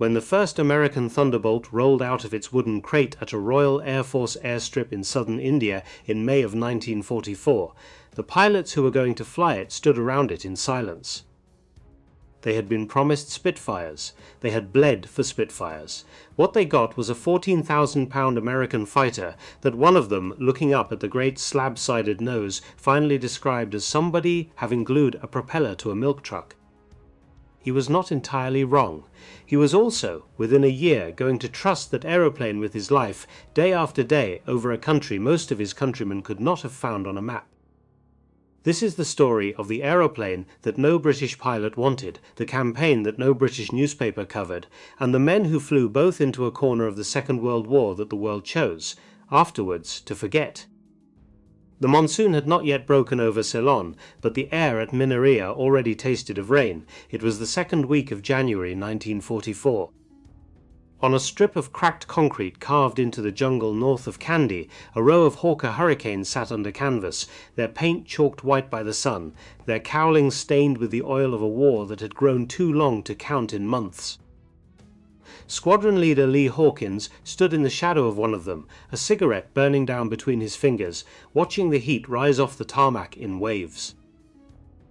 When the first American Thunderbolt rolled out of its wooden crate at a Royal Air Force airstrip in southern India in May of 1944, the pilots who were going to fly it stood around it in silence. They had been promised Spitfires. They had bled for Spitfires. What they got was a 14,000-pound American fighter that one of them, looking up at the great slab-sided nose, finally described as somebody having glued a propeller to a milk truck. He was not entirely wrong. He was also, within a year, going to trust that aeroplane with his life, day after day, over a country most of his countrymen could not have found on a map. This is the story of the aeroplane that no British pilot wanted, the campaign that no British newspaper covered, and the men who flew both into a corner of the Second World War that the world chose, afterwards, to forget. The monsoon had not yet broken over Ceylon, but the air at Mineria already tasted of rain. It was the second week of January 1944. On a strip of cracked concrete carved into the jungle north of Kandy, a row of Hawker Hurricanes sat under canvas, their paint chalked white by the sun, their cowlings stained with the oil of a war that had grown too long to count in months. Squadron leader Lee Hawkins stood in the shadow of one of them, a cigarette burning down between his fingers, watching the heat rise off the tarmac in waves.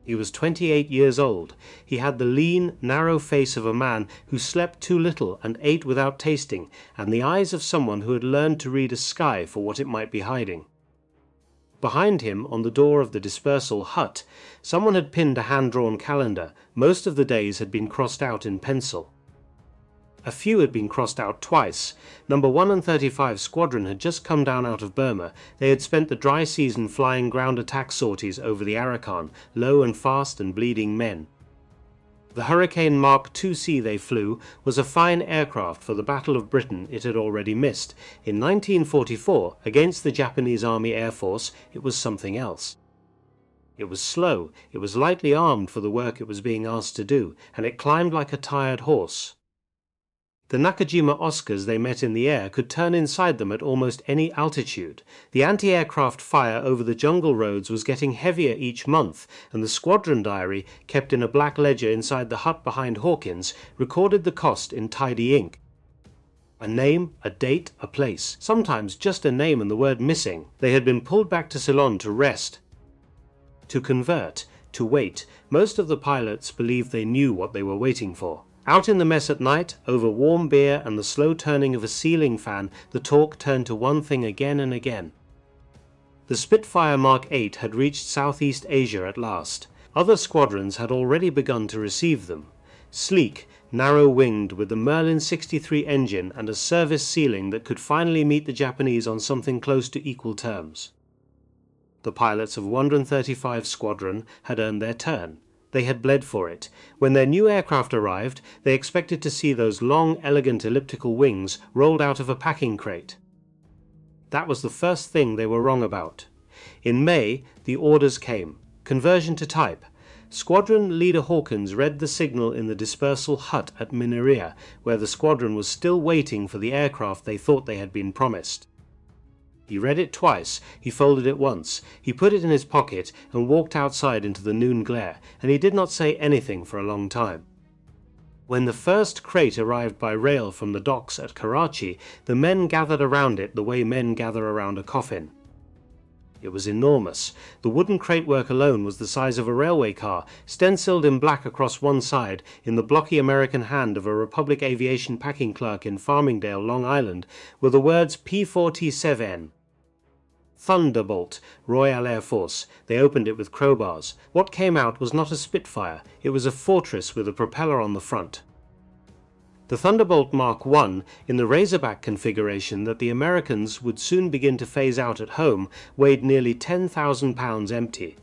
He was 28 years old. He had the lean, narrow face of a man who slept too little and ate without tasting, and the eyes of someone who had learned to read a sky for what it might be hiding. Behind him, on the door of the dispersal hut, someone had pinned a hand-drawn calendar. Most of the days had been crossed out in pencil. A few had been crossed out twice. Number 135 Squadron had just come down out of Burma. They had spent the dry season flying ground attack sorties over the Arakan, low and fast and bleeding men. The Hurricane Mark IIC they flew was a fine aircraft for the Battle of Britain it had already missed. In 1944, against the Japanese Army Air Force, it was something else. It was slow, it was lightly armed for the work it was being asked to do, and it climbed like a tired horse. The Nakajima Oscars they met in the air could turn inside them at almost any altitude. The anti-aircraft fire over the jungle roads was getting heavier each month, and the squadron diary, kept in a black ledger inside the hut behind Hawkins, recorded the cost in tidy ink. A name, a date, a place, sometimes just a name and the word missing. They had been pulled back to Ceylon to rest, to convert, to wait. Most of the pilots believed they knew what they were waiting for. Out in the mess at night, over warm beer and the slow turning of a ceiling fan, the talk turned to one thing again and again. The Spitfire Mark VIII had reached Southeast Asia at last. Other squadrons had already begun to receive them. Sleek, narrow-winged, with the Merlin 63 engine and a service ceiling that could finally meet the Japanese on something close to equal terms. The pilots of 135 Squadron had earned their turn. They had bled for it. When their new aircraft arrived, they expected to see those long, elegant elliptical wings rolled out of a packing crate. That was the first thing they were wrong about. In May, the orders came. Conversion to type. Squadron Leader Hawkins read the signal in the dispersal hut at Mineria, where the squadron was still waiting for the aircraft they thought they had been promised. He read it twice, he folded it once, he put it in his pocket and walked outside into the noon glare, and he did not say anything for a long time. When the first crate arrived by rail from the docks at Karachi, the men gathered around it the way men gather around a coffin. It was enormous. The wooden cratework alone was the size of a railway car, stenciled in black across one side, in the blocky American hand of a Republic Aviation packing clerk in Farmingdale, Long Island, were the words P-47. Thunderbolt, Royal Air Force. They opened it with crowbars. What came out was not a Spitfire, it was a Fortress with a propeller on the front. The Thunderbolt Mark I, in the Razorback configuration that the Americans would soon begin to phase out at home, weighed nearly 10,000 pounds empty.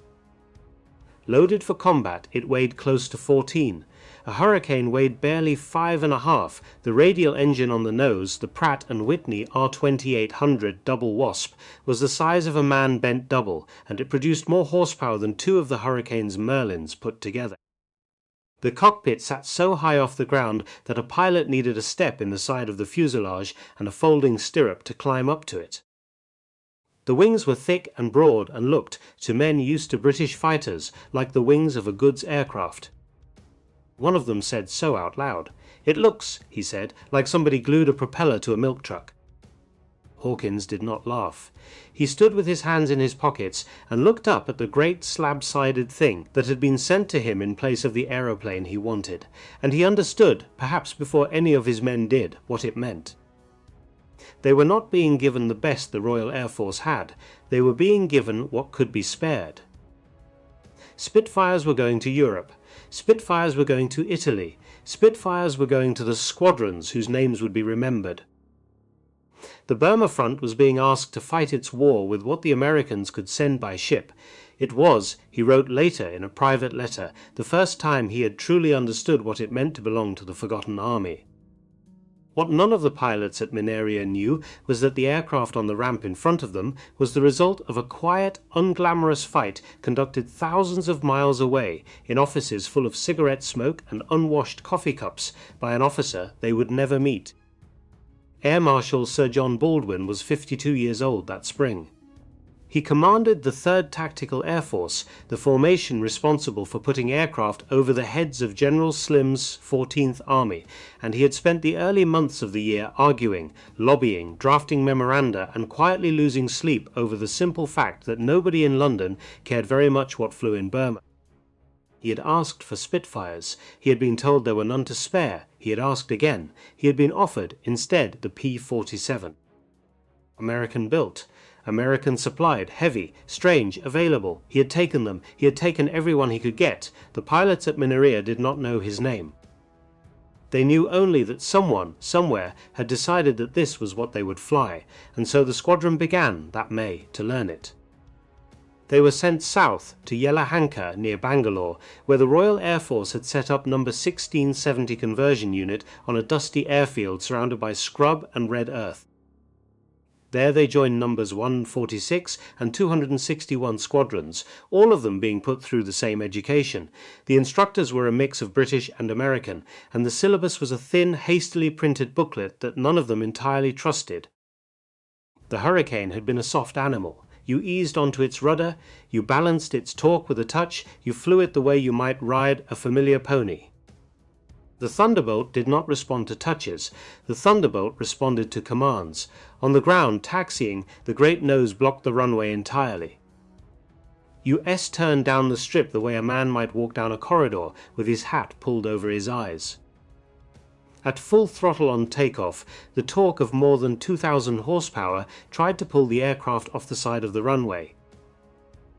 Loaded for combat, it weighed close to 14. A Hurricane weighed barely 5.5. The radial engine on the nose, the Pratt & Whitney R2800 double Wasp, was the size of a man bent double, and it produced more horsepower than two of the Hurricane's Merlins put together. The cockpit sat so high off the ground that a pilot needed a step in the side of the fuselage and a folding stirrup to climb up to it. The wings were thick and broad and looked, to men used to British fighters, like the wings of a goods aircraft. One of them said so out loud. "It looks," he said, "like somebody glued a propeller to a milk truck." Hawkins did not laugh. He stood with his hands in his pockets and looked up at the great slab-sided thing that had been sent to him in place of the aeroplane he wanted, and he understood, perhaps before any of his men did, what it meant. They were not being given the best the Royal Air Force had, they were being given what could be spared. Spitfires were going to Europe, Spitfires were going to Italy, Spitfires were going to the squadrons whose names would be remembered. The Burma front was being asked to fight its war with what the Americans could send by ship. It was, he wrote later in a private letter, the first time he had truly understood what it meant to belong to the forgotten army. What none of the pilots at Mineria knew was that the aircraft on the ramp in front of them was the result of a quiet, unglamorous fight conducted thousands of miles away in offices full of cigarette smoke and unwashed coffee cups by an officer they would never meet. Air Marshal Sir John Baldwin was 52 years old that spring. He commanded the 3rd Tactical Air Force, the formation responsible for putting aircraft over the heads of General Slim's 14th Army, and he had spent the early months of the year arguing, lobbying, drafting memoranda, and quietly losing sleep over the simple fact that nobody in London cared very much what flew in Burma. He had asked for Spitfires. He had been told there were none to spare. He had asked again. He had been offered, instead, the P-47. American built, American supplied, heavy, strange, available. He had taken them. He had taken everyone he could get. The pilots at Mineria did not know his name. They knew only that someone, somewhere, had decided that this was what they would fly, and so the squadron began, that May, to learn it. They were sent south to Yelahanka near Bangalore, where the Royal Air Force had set up No. 1670 conversion unit on a dusty airfield surrounded by scrub and red earth. There they joined numbers 146 and 261 squadrons, all of them being put through the same education. The instructors were a mix of British and American, and the syllabus was a thin, hastily printed booklet that none of them entirely trusted. The Hurricane had been a soft animal. You eased onto its rudder, you balanced its torque with a touch, you flew it the way you might ride a familiar pony. The Thunderbolt did not respond to touches. The Thunderbolt responded to commands. On the ground, taxiing, the great nose blocked the runway entirely. You S-turned down the strip the way a man might walk down a corridor with his hat pulled over his eyes. At full throttle on takeoff, the torque of more than 2,000 horsepower tried to pull the aircraft off the side of the runway.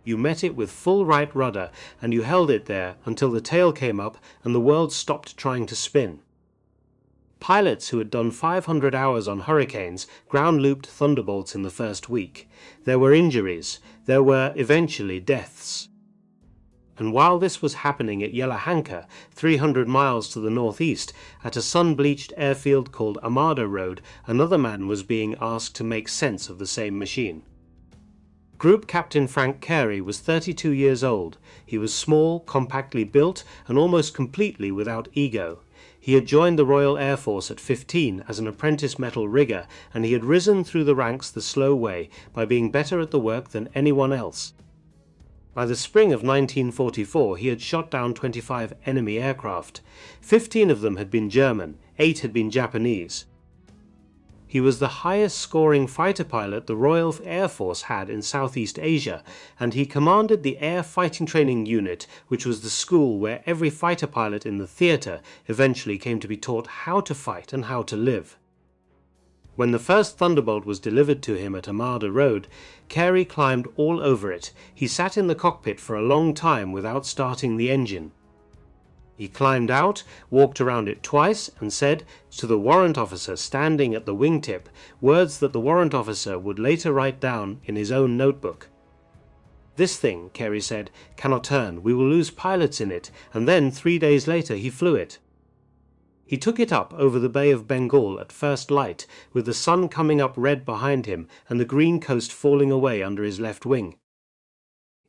You met it with full right rudder, and you held it there until the tail came up and the world stopped trying to spin. Pilots who had done 500 hours on Hurricanes ground-looped Thunderbolts in the first week. There were injuries. There were, eventually, deaths. And while this was happening at Yelahanka, 300 miles to the northeast, at a sun-bleached airfield called Armada Road, another man was being asked to make sense of the same machine. Group Captain Frank Carey was 32 years old. He was small, compactly built, and almost completely without ego. He had joined the Royal Air Force at 15 as an apprentice metal rigger, and he had risen through the ranks the slow way by being better at the work than anyone else. By the spring of 1944 he had shot down 25 enemy aircraft. 15 of them had been German, 8 had been Japanese. He was the highest-scoring fighter pilot the Royal Air Force had in Southeast Asia, and he commanded the Air Fighting Training Unit, which was the school where every fighter pilot in the theatre eventually came to be taught how to fight and how to live. When the first Thunderbolt was delivered to him at Armada Road, Carey climbed all over it. He sat in the cockpit for a long time without starting the engine. He climbed out, walked around it twice, and said, to the warrant officer standing at the wingtip, words that the warrant officer would later write down in his own notebook. "This thing," Carey said, "cannot turn. We will lose pilots in it," and then 3 days later he flew it. He took it up over the Bay of Bengal at first light, with the sun coming up red behind him and the green coast falling away under his left wing.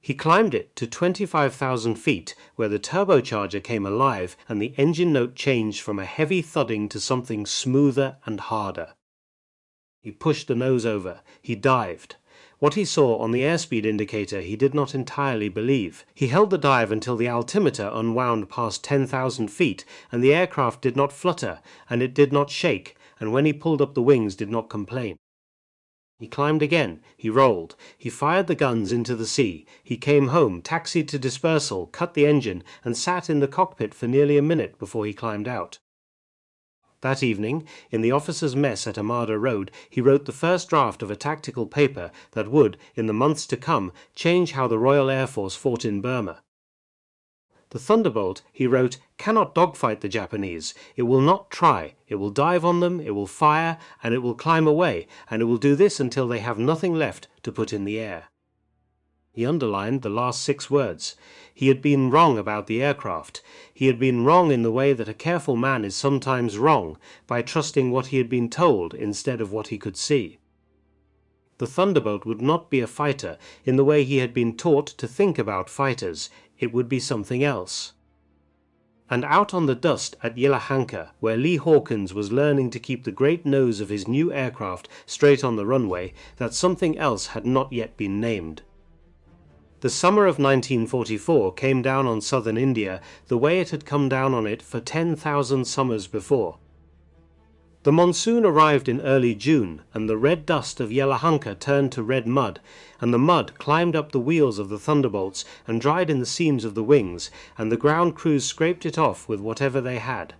He climbed it to 25,000 feet, where the turbocharger came alive and the engine note changed from a heavy thudding to something smoother and harder. He pushed the nose over. He dived. What he saw on the airspeed indicator he did not entirely believe. He held the dive until the altimeter unwound past 10,000 feet, and the aircraft did not flutter, and it did not shake, and when he pulled up the wings did not complain. He climbed again, he rolled, he fired the guns into the sea, he came home, taxied to dispersal, cut the engine, and sat in the cockpit for nearly a minute before he climbed out. That evening, in the officers' mess at Armada Road, he wrote the first draft of a tactical paper that would, in the months to come, change how the Royal Air Force fought in Burma. The Thunderbolt, he wrote, cannot dogfight the Japanese. It will not try. It will dive on them, it will fire, and it will climb away, and it will do this until they have nothing left to put in the air. He underlined the last 6 words. He had been wrong about the aircraft. He had been wrong in the way that a careful man is sometimes wrong, by trusting what he had been told instead of what he could see. The Thunderbolt would not be a fighter in the way he had been taught to think about fighters. It would be something else. And out on the dust at Yelahanka, where Lee Hawkins was learning to keep the great nose of his new aircraft straight on the runway, that something else had not yet been named. The summer of 1944 came down on southern India the way it had come down on it for 10,000 summers before. The monsoon arrived in early June, and the red dust of Yelahanka turned to red mud, and the mud climbed up the wheels of the Thunderbolts and dried in the seams of the wings, and the ground crews scraped it off with whatever they had.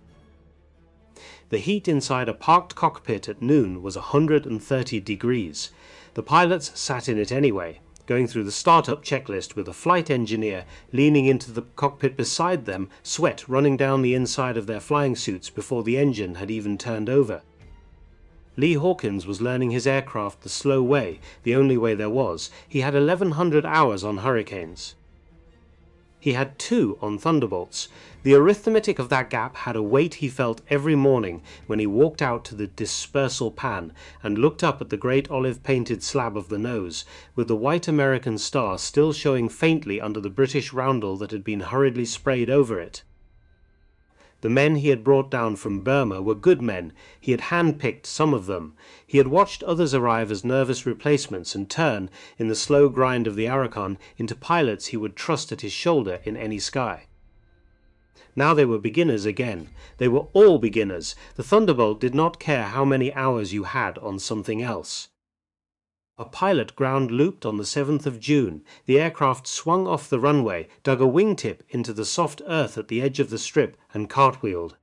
The heat inside a parked cockpit at noon was 130 degrees. The pilots sat in it anyway, going through the startup checklist with a flight engineer leaning into the cockpit beside them, sweat running down the inside of their flying suits before the engine had even turned over. Lee Hawkins was learning his aircraft the slow way, the only way there was. He had 1,100 hours on Hurricanes. He had 2 on Thunderbolts. The arithmetic of that gap had a weight he felt every morning when he walked out to the dispersal pan and looked up at the great olive-painted slab of the nose, with the white American star still showing faintly under the British roundel that had been hurriedly sprayed over it. The men he had brought down from Burma were good men. He had hand-picked some of them. He had watched others arrive as nervous replacements and turn, in the slow grind of the Arakan, into pilots he would trust at his shoulder in any sky. Now they were beginners again. They were all beginners. The Thunderbolt did not care how many hours you had on something else. A pilot ground-looped on the 7th of June. The aircraft swung off the runway, dug a wingtip into the soft earth at the edge of the strip, and cartwheeled.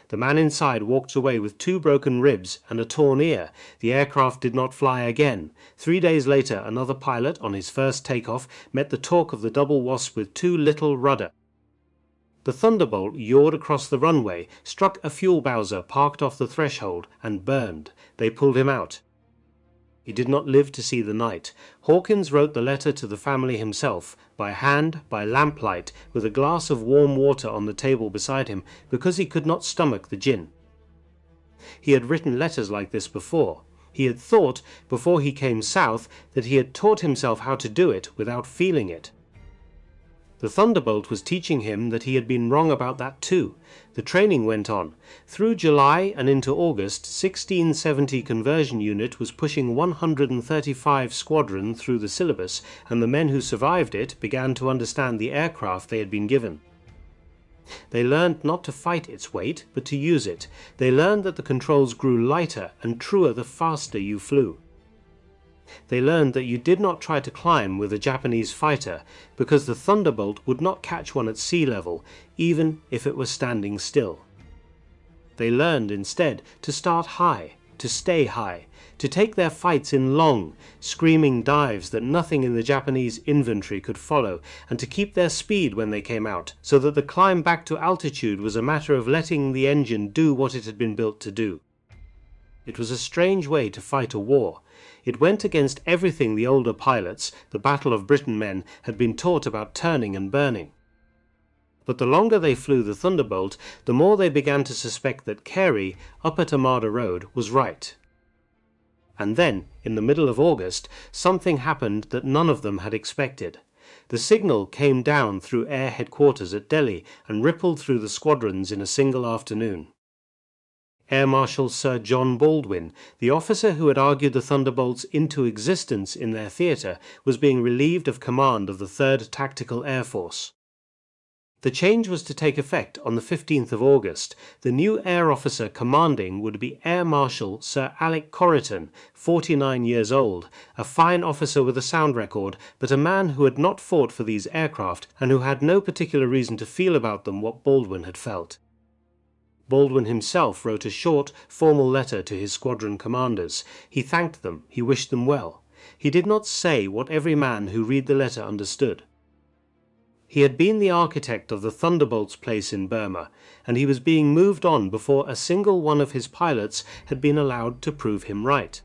The man inside walked away with 2 broken ribs and a torn ear. The aircraft did not fly again. 3 days later, another pilot, on his first takeoff, met the torque of the double Wasp with too little rudder. The Thunderbolt yawed across the runway, struck a fuel bowser parked off the threshold, and burned. They pulled him out. He did not live to see the night. Hawkins wrote the letter to the family himself, by hand, by lamplight, with a glass of warm water on the table beside him, because he could not stomach the gin. He had written letters like this before. He had thought, before he came south, that he had taught himself how to do it without feeling it. The Thunderbolt was teaching him that he had been wrong about that too. The training went on. Through July and into August, 1670 Conversion Unit was pushing 135 squadron through the syllabus, and the men who survived it began to understand the aircraft they had been given. They learned not to fight its weight, but to use it. They learned that the controls grew lighter and truer the faster you flew. They learned that you did not try to climb with a Japanese fighter, because the Thunderbolt would not catch one at sea level, even if it was standing still. They learned instead to start high, to stay high, to take their fights in long, screaming dives that nothing in the Japanese inventory could follow, and to keep their speed when they came out, so that the climb back to altitude was a matter of letting the engine do what it had been built to do. It was a strange way to fight a war. It went against everything the older pilots, the Battle of Britain men, had been taught about turning and burning. But the longer they flew the Thunderbolt, the more they began to suspect that Carey, up at Armada Road, was right. And then, in the middle of August, something happened that none of them had expected. The signal came down through Air Headquarters at Delhi and rippled through the squadrons in a single afternoon. Air Marshal Sir John Baldwin, the officer who had argued the Thunderbolts into existence in their theatre, was being relieved of command of the 3rd Tactical Air Force. The change was to take effect on the 15th of August. The new air officer commanding would be Air Marshal Sir Alec Corriton, 49 years old, a fine officer with a sound record, but a man who had not fought for these aircraft and who had no particular reason to feel about them what Baldwin had felt. Baldwin himself wrote a short, formal letter to his squadron commanders. He thanked them, he wished them well. He did not say what every man who read the letter understood. He had been the architect of the Thunderbolt's place in Burma, and he was being moved on before a single one of his pilots had been allowed to prove him right.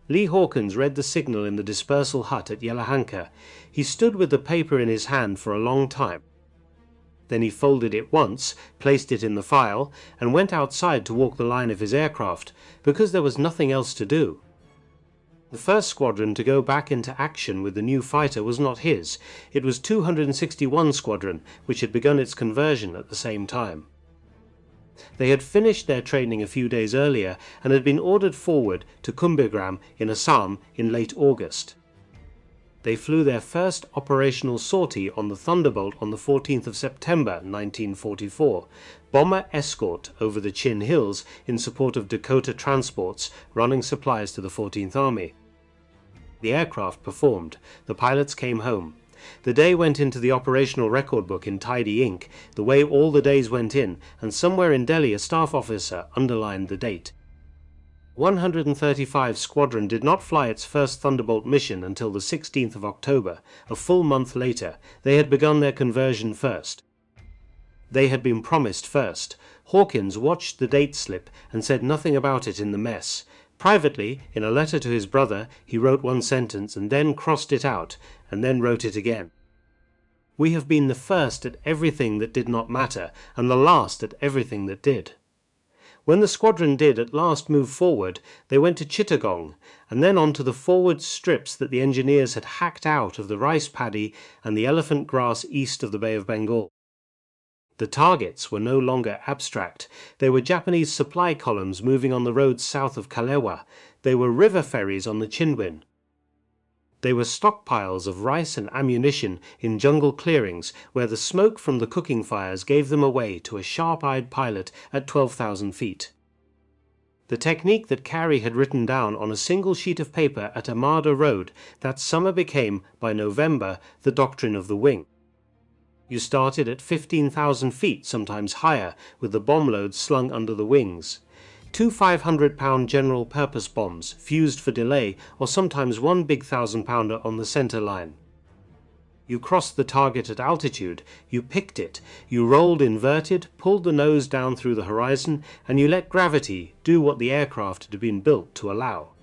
Lee Hawkins read the signal in the dispersal hut at Yelahanka. He stood with the paper in his hand for a long time. Then he folded it once, placed it in the file, and went outside to walk the line of his aircraft, because there was nothing else to do. The first squadron to go back into action with the new fighter was not his. It was 261 Squadron, which had begun its conversion at the same time. They had finished their training a few days earlier and had been ordered forward to Kumbigram in Assam in late August. They flew their first operational sortie on the Thunderbolt on the 14th of September 1944, bomber escort over the Chin Hills in support of Dakota transports running supplies to the 14th Army. The aircraft performed. The pilots came home. The day went into the operational record book in tidy ink, the way all the days went in, and somewhere in Delhi a staff officer underlined the date. 135 Squadron did not fly its first Thunderbolt mission until the 16th of October, a full month later. They had begun their conversion first. They had been promised first. Hawkins watched the date slip and said nothing about it in the mess. Privately, in a letter to his brother, he wrote one sentence and then crossed it out, and then wrote it again. We have been the first at everything that did not matter, and the last at everything that did. When the squadron did at last move forward, they went to Chittagong, and then on to the forward strips that the engineers had hacked out of the rice paddy and the elephant grass east of the Bay of Bengal. The targets were no longer abstract. They were Japanese supply columns moving on the roads south of Kalewa. They were river ferries on the Chinwin. They were stockpiles of rice and ammunition in jungle clearings where the smoke from the cooking fires gave them away to a sharp-eyed pilot at 12,000 feet. The technique that Carey had written down on a single sheet of paper at Amada Road that summer became, by November, the doctrine of the wing. You started at 15,000 feet, sometimes higher, with the bomb loads slung under the wings. 2 500-pound general-purpose bombs, fused for delay, or sometimes one big 1,000-pounder on the center line. You crossed the target at altitude, you picked it, you rolled inverted, pulled the nose down through the horizon, and you let gravity do what the aircraft had been built to allow.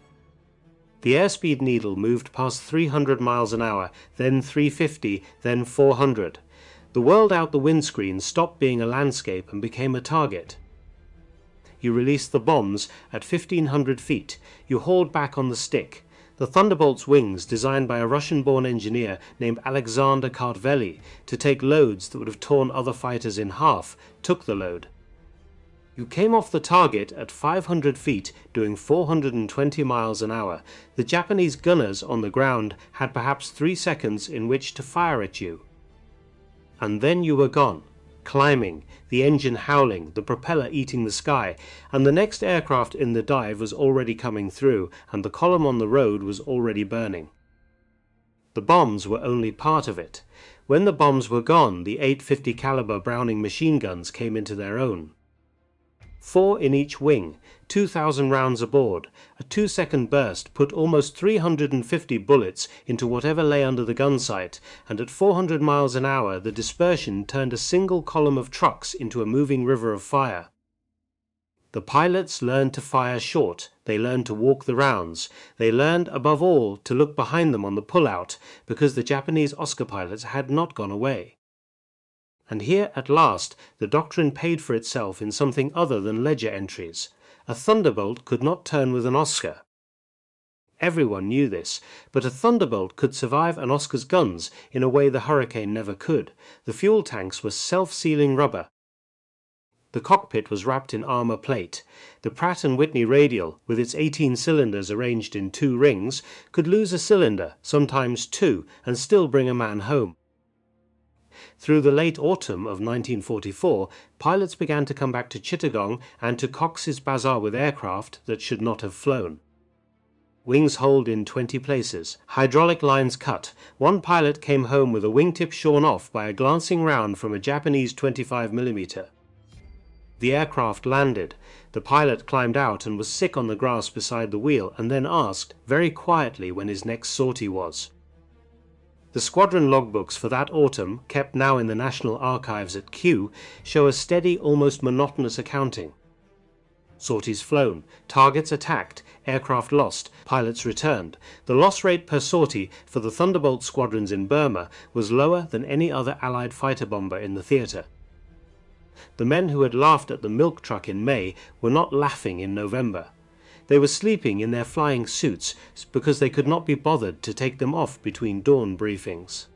The airspeed needle moved past 300 miles an hour, then 350, then 400. The world out the windscreen stopped being a landscape and became a target. You released the bombs at 1,500 feet. You hauled back on the stick. The Thunderbolt's wings, designed by a Russian-born engineer named Alexander Kartveli to take loads that would have torn other fighters in half, took the load. You came off the target at 500 feet, doing 420 miles an hour. The Japanese gunners on the ground had perhaps 3 seconds in which to fire at you. And then you were gone, climbing, the engine howling, the propeller eating the sky, and the next aircraft in the dive was already coming through, and the column on the road was already burning. The bombs were only part of it. When the bombs were gone, the 850 caliber Browning machine guns came into their own. 4 in each wing, 2,000 rounds aboard. A 2-second burst put almost 350 bullets into whatever lay under the gun sight, and at 400 miles an hour the dispersion turned a single column of trucks into a moving river of fire. The pilots learned to fire short, they learned to walk the rounds, they learned above all to look behind them on the pull-out, because the Japanese Oscar pilots had not gone away. And here at last the doctrine paid for itself in something other than ledger entries. A Thunderbolt could not turn with an Oscar. Everyone knew this, but a Thunderbolt could survive an Oscar's guns in a way the Hurricane never could. The fuel tanks were self-sealing rubber. The cockpit was wrapped in armor plate. The Pratt & Whitney radial, with its 18 cylinders arranged in 2 rings, could lose a cylinder, sometimes 2, and still bring a man home. Through the late autumn of 1944, pilots began to come back to Chittagong and to Cox's Bazar with aircraft that should not have flown. Wings holed in 20 places, hydraulic lines cut. One pilot came home with a wingtip shorn off by a glancing round from a Japanese 25mm. The aircraft landed. The pilot climbed out and was sick on the grass beside the wheel, and then asked, very quietly, when his next sortie was. The squadron logbooks for that autumn, kept now in the National Archives at Kew, show a steady, almost monotonous accounting. Sorties flown, targets attacked, aircraft lost, pilots returned. The loss rate per sortie for the Thunderbolt squadrons in Burma was lower than any other Allied fighter bomber in the theatre. The men who had laughed at the milk truck in May were not laughing in November. They were sleeping in their flying suits because they could not be bothered to take them off between dawn briefings.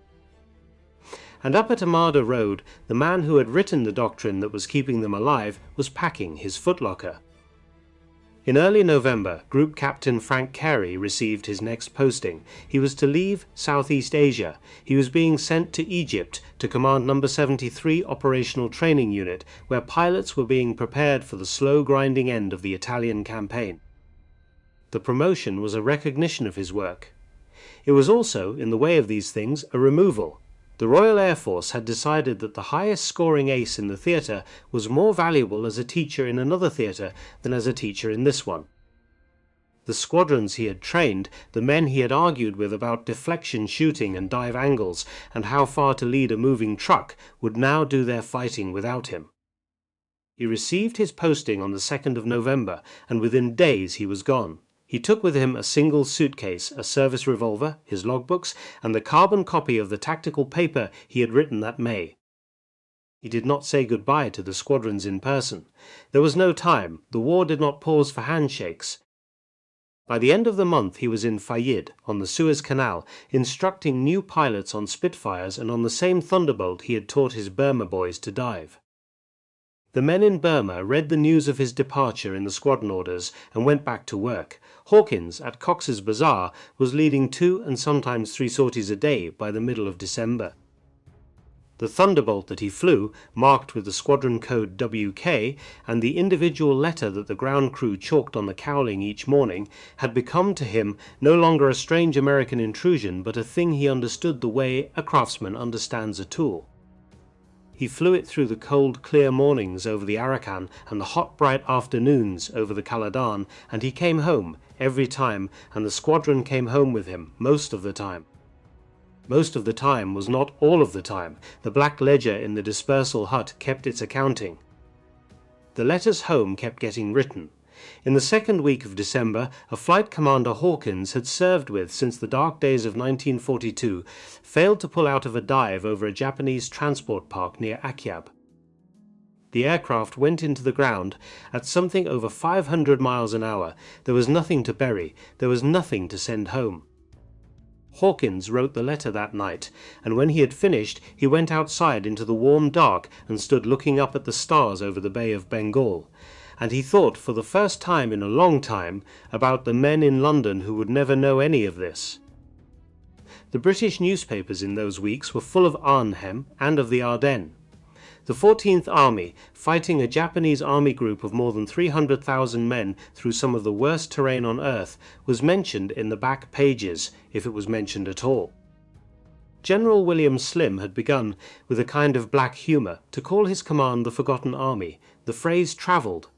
And up at Armada Road, the man who had written the doctrine that was keeping them alive was packing his footlocker. In early November, Group Captain Frank Carey received his next posting. He was to leave Southeast Asia. He was being sent to Egypt to command No. 73 Operational Training Unit, where pilots were being prepared for the slow grinding end of the Italian campaign. The promotion was a recognition of his work. It was also, in the way of these things, a removal. The Royal Air Force had decided that the highest scoring ace in the theatre was more valuable as a teacher in another theatre than as a teacher in this one. The squadrons he had trained, the men he had argued with about deflection shooting and dive angles and how far to lead a moving truck, would now do their fighting without him. He received his posting on the 2nd of November, and within days he was gone. He took with him a single suitcase, a service revolver, his logbooks, and the carbon copy of the tactical paper he had written that May. He did not say goodbye to the squadrons in person. There was no time. The war did not pause for handshakes. By the end of the month he was in Fayid, on the Suez Canal, instructing new pilots on Spitfires and on the same Thunderbolt he had taught his Burma boys to dive. The men in Burma read the news of his departure in the squadron orders and went back to work. Hawkins, at Cox's Bazar, was leading 2 and sometimes 3 sorties a day by the middle of December. The Thunderbolt that he flew, marked with the squadron code WK, and the individual letter that the ground crew chalked on the cowling each morning, had become to him no longer a strange American intrusion, but a thing he understood the way a craftsman understands a tool. He flew it through the cold, clear mornings over the Arakan and the hot, bright afternoons over the Caladan, and he came home, every time, and the squadron came home with him, most of the time. Most of the time was not all of the time. The black ledger in the dispersal hut kept its accounting. The letters home kept getting written. In the second week of December, a flight commander Hawkins had served with since the dark days of 1942 failed to pull out of a dive over a Japanese transport park near Akyab. The aircraft went into the ground at something over 500 miles an hour. There was nothing to bury. There was nothing to send home. Hawkins wrote the letter that night, and when he had finished, he went outside into the warm dark and stood looking up at the stars over the Bay of Bengal. And he thought for the first time in a long time about the men in London who would never know any of this. The British newspapers in those weeks were full of Arnhem and of the Ardennes. The 14th Army, fighting a Japanese army group of more than 300,000 men through some of the worst terrain on earth, was mentioned in the back pages, if it was mentioned at all. General William Slim had begun, with a kind of black humour, to call his command the Forgotten Army. The phrase travelled.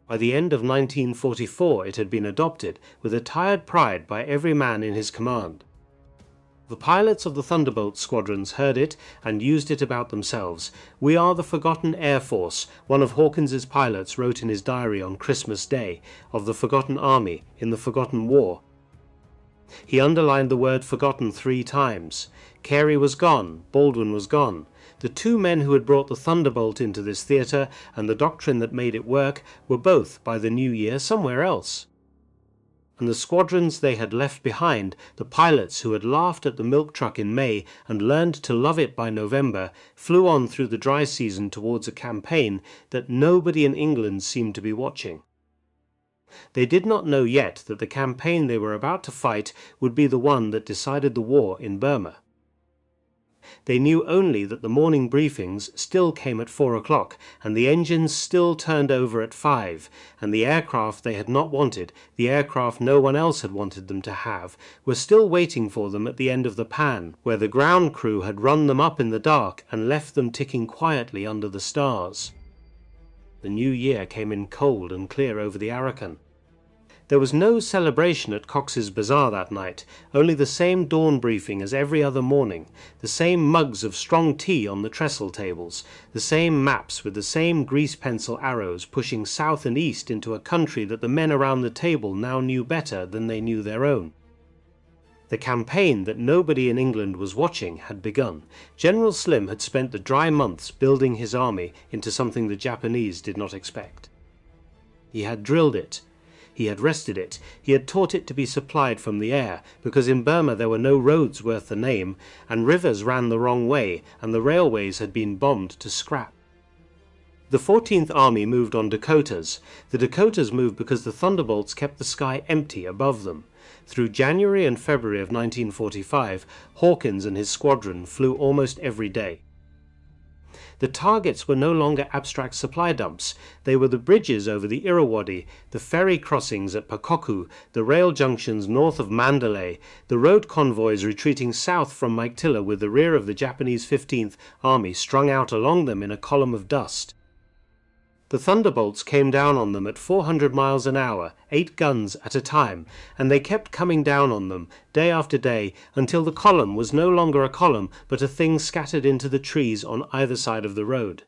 By the end of 1944 it had been adopted, with a tired pride by every man in his command. The pilots of the Thunderbolt squadrons heard it and used it about themselves. "We are the Forgotten Air Force," one of Hawkins's pilots wrote in his diary on Christmas Day, "of the Forgotten Army, in the Forgotten War." He underlined the word forgotten 3 times. Carey was gone, Baldwin was gone. The 2 men who had brought the Thunderbolt into this theatre and the doctrine that made it work were both, by the new year, somewhere else. and the squadrons they had left behind, the pilots who had laughed at the milk truck in May and learned to love it by November, flew on through the dry season towards a campaign that nobody in England seemed to be watching. They did not know yet that the campaign they were about to fight would be the one that decided the war in Burma. They knew only that the morning briefings still came at 4 o'clock, and the engines still turned over at 5, and the aircraft they had not wanted, the aircraft no one else had wanted them to have, were still waiting for them at the end of the pan, where the ground crew had run them up in the dark and left them ticking quietly under the stars. The new year came in cold and clear over the Arakan. There was no celebration at Cox's Bazaar that night, only the same dawn briefing as every other morning, the same mugs of strong tea on the trestle tables, the same maps with the same grease pencil arrows pushing south and east into a country that the men around the table now knew better than they knew their own. The campaign that nobody in England was watching had begun. General Slim had spent the dry months building his army into something the Japanese did not expect. He had drilled it. He had rested it, he had taught it to be supplied from the air, because in Burma there were no roads worth the name, and rivers ran the wrong way, and the railways had been bombed to scrap. The 14th Army moved on Dakotas. The Dakotas moved because the Thunderbolts kept the sky empty above them. Through January and February of 1945, Hawkins and his squadron flew almost every day. The targets were no longer abstract supply dumps. They were the bridges over the Irrawaddy, the ferry crossings at Pakoku, the rail junctions north of Mandalay, the road convoys retreating south from Meiktila with the rear of the Japanese 15th Army strung out along them in a column of dust. The Thunderbolts came down on them at 400 miles an hour, 8 guns at a time, and they kept coming down on them, day after day, until the column was no longer a column, but a thing scattered into the trees on either side of the road.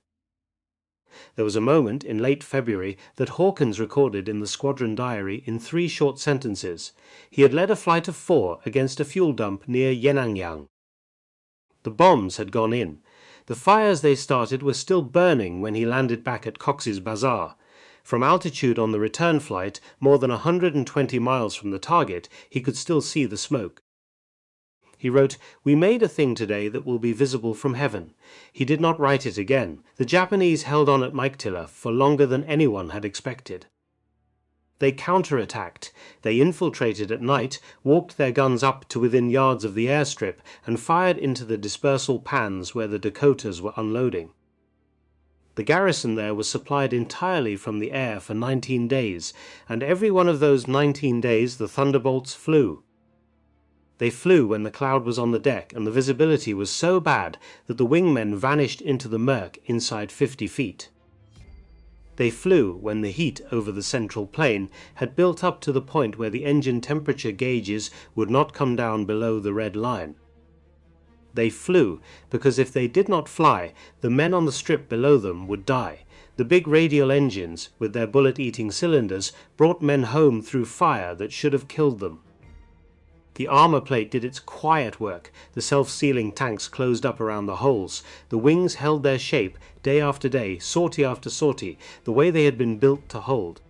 There was a moment in late February that Hawkins recorded in the squadron diary in 3 short sentences. He had led a flight of 4 against a fuel dump near Yenangyang. The bombs had gone in. The fires they started were still burning when he landed back at Cox's Bazaar. From altitude on the return flight, more than 120 miles from the target, he could still see the smoke. He wrote, "We made a thing today that will be visible from heaven." He did not write it again. The Japanese held on at Meiktila for longer than anyone had expected. They counterattacked. They infiltrated at night, walked their guns up to within yards of the airstrip, and fired into the dispersal pans where the Dakotas were unloading. The garrison there was supplied entirely from the air for 19 days, and every one of those 19 days the Thunderbolts flew. They flew when the cloud was on the deck and the visibility was so bad that the wingmen vanished into the murk inside 50 feet. They flew when the heat over the central plain had built up to the point where the engine temperature gauges would not come down below the red line. They flew because if they did not fly, the men on the strip below them would die. The big radial engines, with their bullet-eating cylinders, brought men home through fire that should have killed them. The armor plate did its quiet work. The self-sealing tanks closed up around the holes. The wings held their shape, day after day, sortie after sortie, the way they had been built to hold.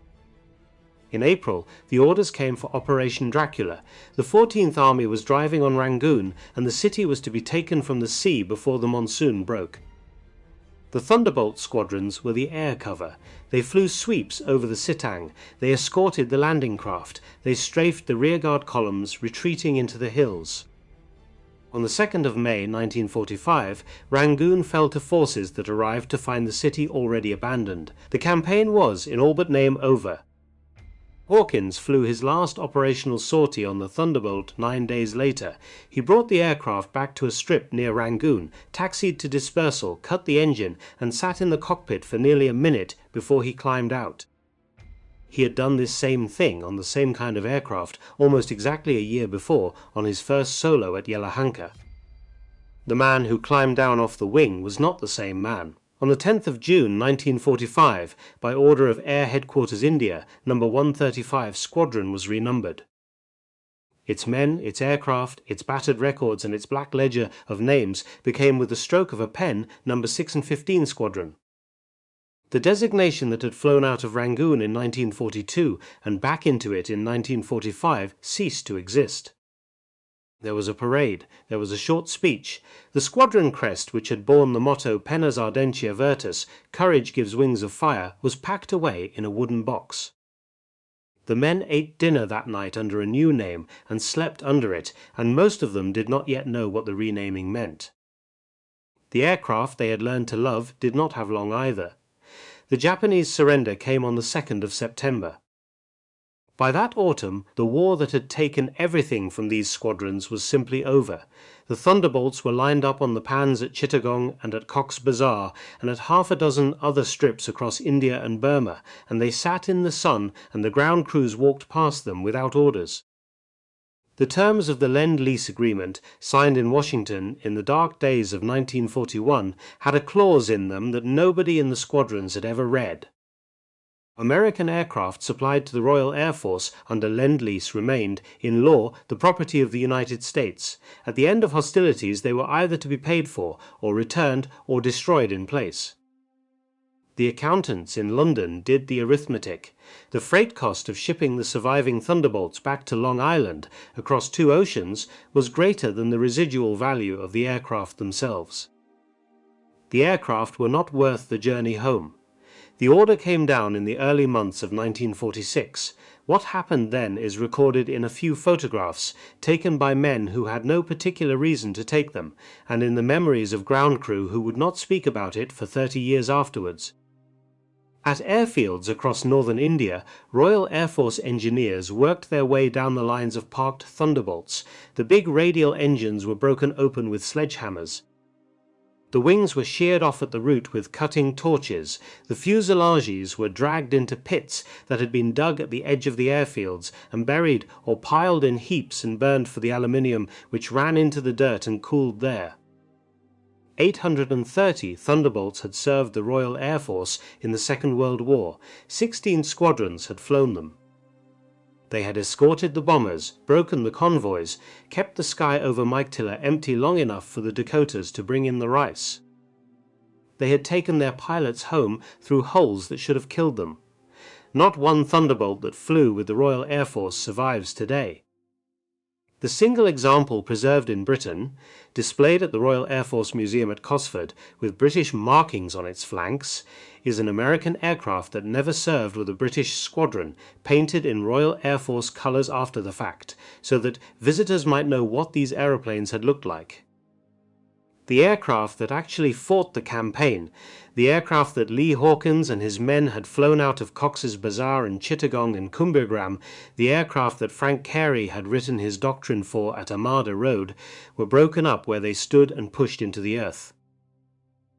In April, the orders came for Operation Dracula. The 14th Army was driving on Rangoon, and the city was to be taken from the sea before the monsoon broke. The Thunderbolt squadrons were the air cover. They flew sweeps over the Sitang. They escorted the landing craft. They strafed the rearguard columns, retreating into the hills. On the 2nd of May 1945, Rangoon fell to forces that arrived to find the city already abandoned. The campaign was, in all but name, over. Hawkins flew his last operational sortie on the Thunderbolt 9 days later. He brought the aircraft back to a strip near Rangoon, taxied to dispersal, cut the engine, and sat in the cockpit for nearly a minute before he climbed out. He had done this same thing on the same kind of aircraft almost exactly a year before on his first solo at Yelahanka. The man who climbed down off the wing was not the same man. On the 10th of June 1945, by order of Air Headquarters India, No. 135 Squadron was renumbered. Its men, its aircraft, its battered records and its black ledger of names became with the stroke of a pen No. 6 and 15 Squadron. The designation that had flown out of Rangoon in 1942 and back into it in 1945 ceased to exist. There was a parade, there was a short speech. The squadron crest, which had borne the motto Penas Ardentia Virtus, courage gives wings of fire, was packed away in a wooden box. The men ate dinner that night under a new name and slept under it, and most of them did not yet know what the renaming meant. The aircraft they had learned to love did not have long either. The Japanese surrender came on the 2nd of September. By that autumn, the war that had taken everything from these squadrons was simply over. The Thunderbolts were lined up on the pans at Chittagong and at Cox's Bazar, and at half a dozen other strips across India and Burma, and they sat in the sun, and the ground crews walked past them without orders. The terms of the Lend-Lease Agreement, signed in Washington in the dark days of 1941, had a clause in them that nobody in the squadrons had ever read. American aircraft supplied to the Royal Air Force under Lend-Lease remained, in law, the property of the United States. At the end of hostilities they were either to be paid for, or returned, or destroyed in place. The accountants in London did the arithmetic. The freight cost of shipping the surviving Thunderbolts back to Long Island across 2 oceans was greater than the residual value of the aircraft themselves. The aircraft were not worth the journey home. The order came down in the early months of 1946. What happened then is recorded in a few photographs taken by men who had no particular reason to take them, and in the memories of ground crew who would not speak about it for 30 years afterwards. At airfields across northern India, Royal Air Force engineers worked their way down the lines of parked Thunderbolts. The big radial engines were broken open with sledgehammers. The wings were sheared off at the root with cutting torches. The fuselages were dragged into pits that had been dug at the edge of the airfields and buried or piled in heaps and burned for the aluminium which ran into the dirt and cooled there. 830 Thunderbolts had served the Royal Air Force in the Second World War. 16 squadrons had flown them. They had escorted the bombers, broken the convoys, kept the sky over Meiktila empty long enough for the Dakotas to bring in the rice. They had taken their pilots home through holes that should have killed them. Not one Thunderbolt that flew with the Royal Air Force survives today. The single example preserved in Britain, displayed at the Royal Air Force Museum at Cosford with British markings on its flanks, is an American aircraft that never served with a British squadron, painted in Royal Air Force colours after the fact, so that visitors might know what these aeroplanes had looked like. The aircraft that actually fought the campaign, the aircraft that Lee Hawkins and his men had flown out of Cox's Bazar and Chittagong and Kumbhagram, the aircraft that Frank Carey had written his doctrine for at Armada Road, were broken up where they stood and pushed into the earth.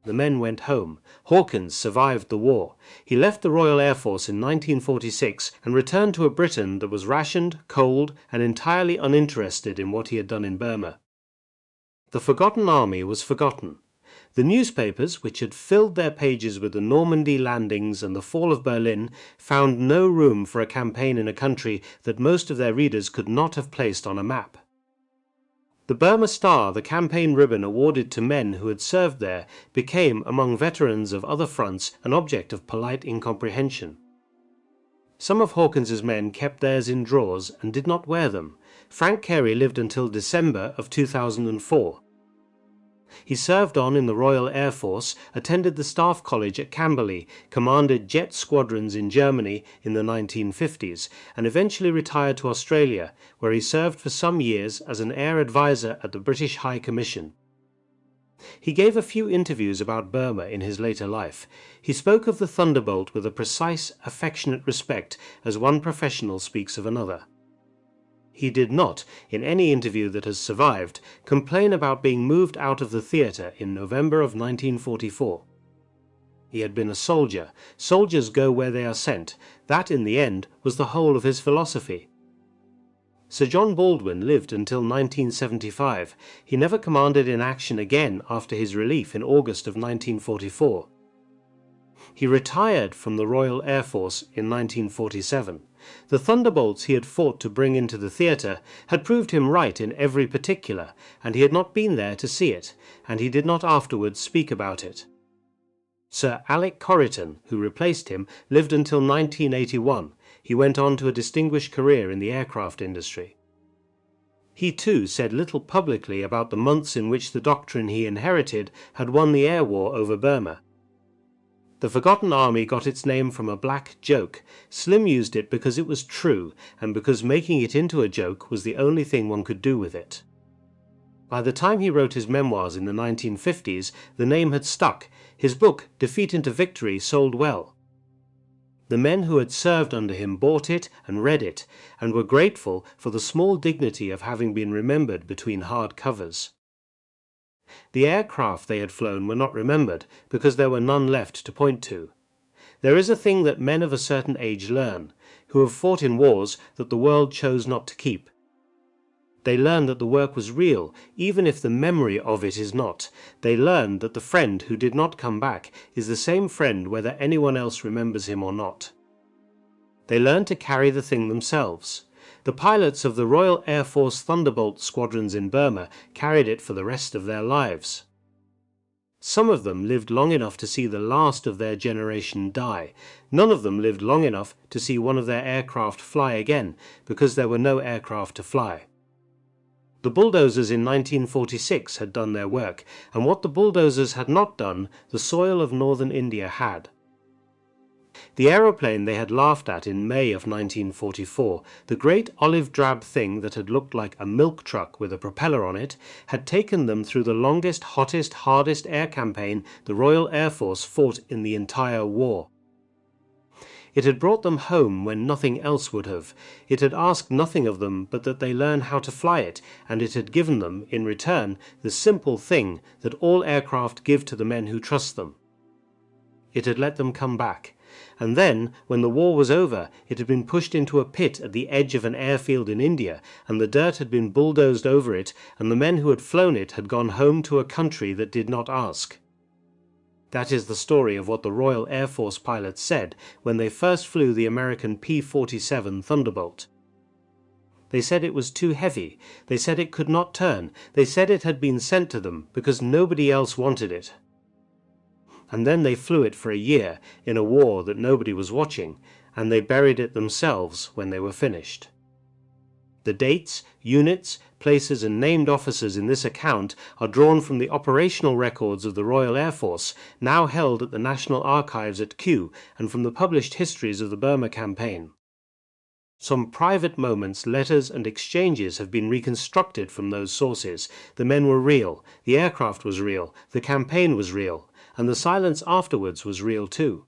The men went home. Hawkins survived the war. He left the Royal Air Force in 1946 and returned to a Britain that was rationed, cold, and entirely uninterested in what he had done in Burma. The forgotten army was forgotten. The newspapers, which had filled their pages with the Normandy landings and the fall of Berlin, found no room for a campaign in a country that most of their readers could not have placed on a map. The Burma Star, the campaign ribbon awarded to men who had served there, became, among veterans of other fronts, an object of polite incomprehension. Some of Hawkins's men kept theirs in drawers and did not wear them. Frank Carey lived until December of 2004. He served on in the Royal Air Force, attended the Staff College at Camberley, commanded jet squadrons in Germany in the 1950s, and eventually retired to Australia, where he served for some years as an air advisor at the British High Commission. He gave a few interviews about Burma in his later life. He spoke of the Thunderbolt with a precise, affectionate respect, as one professional speaks of another. He did not, in any interview that has survived, complain about being moved out of the theatre in November of 1944. He had been a soldier. Soldiers go where they are sent. That, in the end, was the whole of his philosophy. Sir John Baldwin lived until 1975. He never commanded in action again after his relief in August of 1944. He retired from the Royal Air Force in 1947. The Thunderbolts he had fought to bring into the theatre had proved him right in every particular, and he had not been there to see it, and he did not afterwards speak about it. Sir Alec Corriton, who replaced him, lived until 1981. He went on to a distinguished career in the aircraft industry. He too said little publicly about the months in which the doctrine he inherited had won the air war over Burma. The Forgotten Army got its name from a black joke. Slim used it because it was true, and because making it into a joke was the only thing one could do with it. By the time he wrote his memoirs in the 1950s, the name had stuck. His book, Defeat into Victory, sold well. The men who had served under him bought it and read it, and were grateful for the small dignity of having been remembered between hard covers. The aircraft they had flown were not remembered, because there were none left to point to. There is a thing that men of a certain age learn, who have fought in wars that the world chose not to keep. They learn that the work was real, even if the memory of it is not. They learn that the friend who did not come back is the same friend whether anyone else remembers him or not. They learn to carry the thing themselves. The pilots of the Royal Air Force Thunderbolt squadrons in Burma carried it for the rest of their lives. Some of them lived long enough to see the last of their generation die. None of them lived long enough to see one of their aircraft fly again, because there were no aircraft to fly. The bulldozers in 1946 had done their work, and what the bulldozers had not done, the soil of northern India had. The aeroplane they had laughed at in May of 1944, the great olive-drab thing that had looked like a milk truck with a propeller on it, had taken them through the longest, hottest, hardest air campaign the Royal Air Force fought in the entire war. It had brought them home when nothing else would have. It had asked nothing of them but that they learn how to fly it, and it had given them, in return, the simple thing that all aircraft give to the men who trust them. It had let them come back. And then, when the war was over, it had been pushed into a pit at the edge of an airfield in India, and the dirt had been bulldozed over it, and the men who had flown it had gone home to a country that did not ask. That is the story of what the Royal Air Force pilots said when they first flew the American P-47 Thunderbolt. They said it was too heavy. They said it could not turn. They said it had been sent to them because nobody else wanted it. And then they flew it for a year in a war that nobody was watching, and they buried it themselves when they were finished. The dates, units, places and named officers in this account are drawn from the operational records of the Royal Air Force, now held at the National Archives at Kew, and from the published histories of the Burma campaign. Some private moments, letters and exchanges have been reconstructed from those sources. The men were real, the aircraft was real, the campaign was real, and the silence afterwards was real too.